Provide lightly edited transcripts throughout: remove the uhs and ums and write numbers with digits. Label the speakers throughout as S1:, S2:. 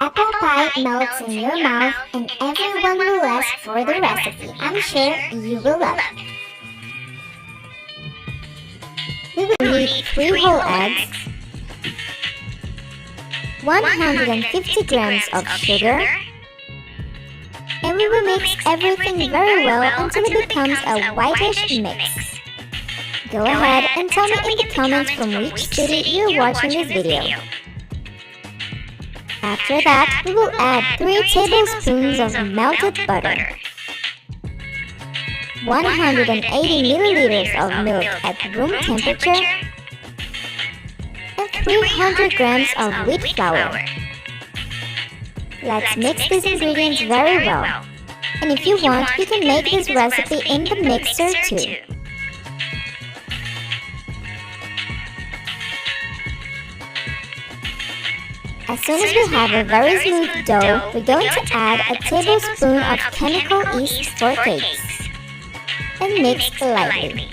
S1: Apple pie melts in your mouth and everyone will ask for the recipe. I'm sure you will love it. We will need 3 whole eggs, 150 grams of sugar, and we will mix everything very well until it becomes a whitish mix. Go ahead and tell me in the comments from which city you're watching this video. After that, we will add 3 tablespoons of melted butter, 180 milliliters of milk at room temperature, and 300 grams of wheat flour. Let's mix these ingredients very well. And if you want, you can make this recipe in the mixer too. As soon as we have a very smooth dough, we're going to add a tablespoon of chemical yeast for cakes and mix lightly.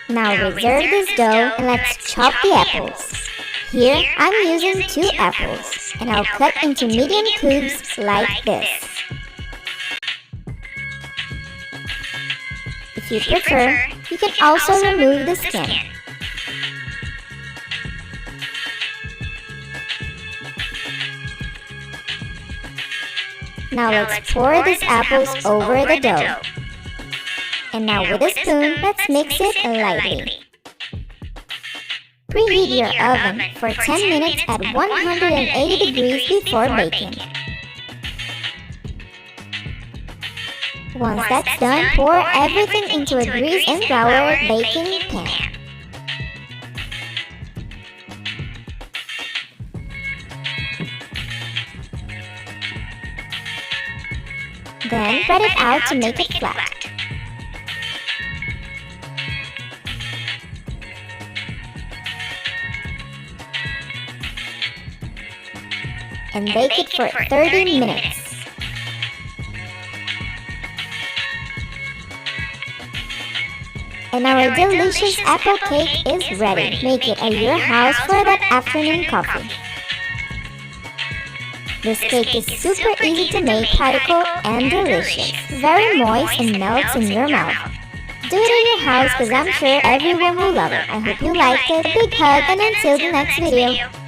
S1: Now reserve this dough and let's chop the apples. Here I'm using 2 apples and I'll cut into medium cubes like this. If you prefer, you can also remove the skin. Now let's pour these apples over the dough. And now with a spoon, let's mix it lightly. Preheat your oven for 10 minutes at 180 degrees before baking. Once that's done, pour everything into a greased and floured baking pan. Then spread it out to make it flat. And bake it for 30 minutes. And our delicious apple cake is ready. Make it at your house for that afternoon coffee. This cake is super easy to make, practical and delicious. Very moist and melts in your mouth. Do it in your house because I'm sure everyone will love it. I hope you liked it. A big hug and until the next video.